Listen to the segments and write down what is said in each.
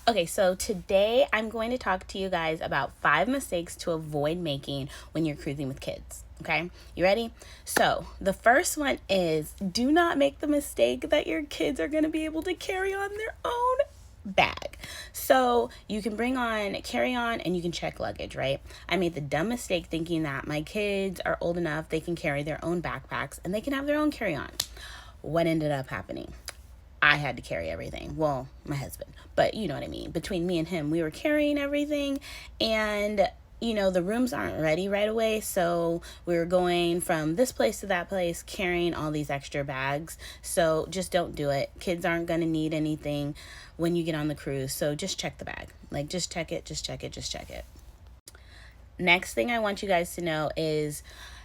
Okay, so today I'm going to talk to you guys about 5 mistakes to avoid making when you're cruising with kids. Okay, you ready? So, the first one is do not make the mistake that your kids are going to be able to carry on their own bag. So, you can bring on carry on and you can check luggage, right? I made the dumb mistake thinking that my kids are old enough they can carry their own backpacks and they can have their own carry on. What ended up happening? I had to carry everything. Well, my husband, but you know what I mean. Between me and him, we were carrying everything, and the rooms aren't ready right away, so we were going from this place to that place carrying all these extra bags. So just don't do it. Kids aren't going to need anything when you get on the cruise, so just check the bag. Like, just check it, just check it, just check it. Next thing I want you guys to know is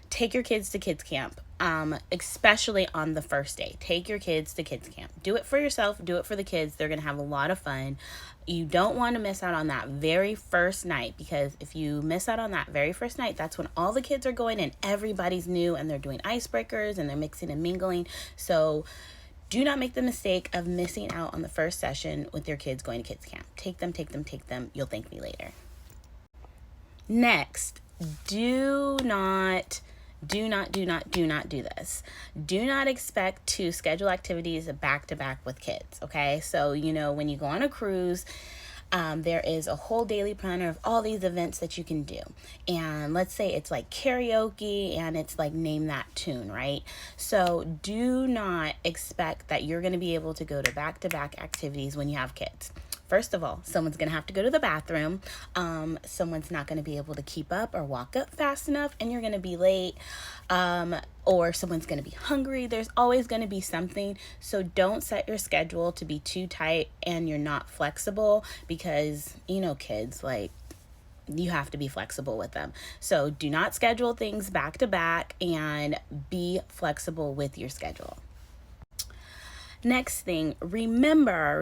take your kids to kids camp, especially on the first day. Take your kids to kids camp. Do it for yourself, do it for the kids. They're going to have a lot of fun. You don't want to miss out on that very first night, because if you miss out on that very first night, that's when all the kids are going and everybody's new and they're doing icebreakers and they're mixing and mingling. So do not make the mistake of missing out on the first session with your kids going to kids camp. Take them, take them, take them. You'll thank me later. Next, do not do this. Do not expect to schedule activities back to back with kids, okay? So, when you go on a cruise, there is a whole daily planner of all these events that you can do. And let's say it's like karaoke and it's like name that tune, right? So do not expect that you're going to be able to go to back activities when you have kids. First of all, someone's going to have to go to the bathroom. Someone's not going to be able to keep up or walk up fast enough, and you're going to be late. Or someone's going to be hungry. There's always going to be something. So don't set your schedule to be too tight and you're not flexible, because, kids, like, you have to be flexible with them. So do not schedule things back to back and be flexible with your schedule. Next thing, remember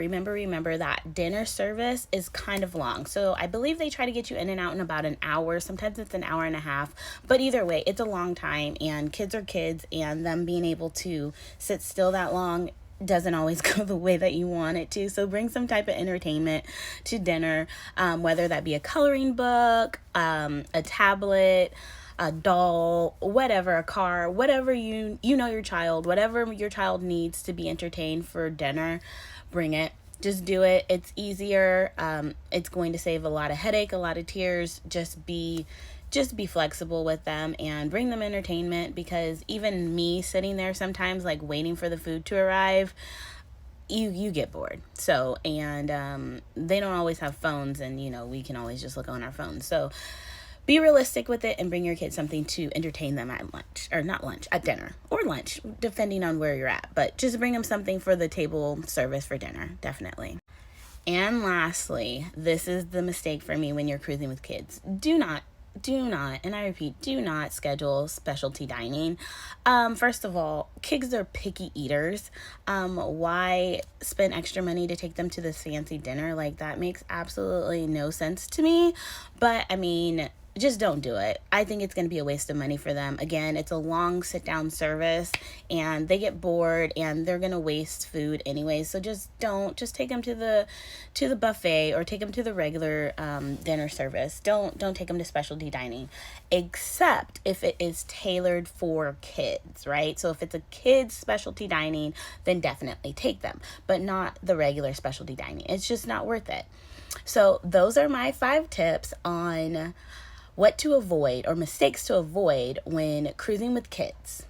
that dinner service is kind of long. So I believe they try to get you in and out in about an hour. Sometimes it's an hour and a half. But either way, it's a long time, and kids are kids, and them being able to sit still that long doesn't always go the way that you want it to. So bring some type of entertainment to dinner, whether that be a coloring book, a tablet, a doll, whatever, a car, whatever your child, whatever your child needs to be entertained for dinner, bring it. Just do it. It's easier. It's going to save a lot of headache, a lot of tears. Just be flexible with them and bring them entertainment, because even me sitting there sometimes, like, waiting for the food to arrive, you get bored. So, and they don't always have phones, and we can always just look on our phones. So be realistic with it and bring your kids something to entertain them at lunch, or not lunch, at dinner or lunch, depending on where you're at. But just bring them something for the table service for dinner, definitely. And lastly, this is the mistake for me when you're cruising with kids. Do not, and I repeat, do not schedule specialty dining. First of all, kids are picky eaters. Why spend extra money to take them to this fancy dinner? Like, that makes absolutely no sense to me. But I mean, just don't do it. I think it's going to be a waste of money for them. Again, it's a long sit down service and they get bored and they're going to waste food anyway. So just take them to the buffet, or take them to the regular dinner service. Don't take them to specialty dining, except if it is tailored for kids, right? So if it's a kids specialty dining, then definitely take them, but not the regular specialty dining. It's just not worth it. So those are my 5 tips on what to avoid, or mistakes to avoid, when cruising with kids.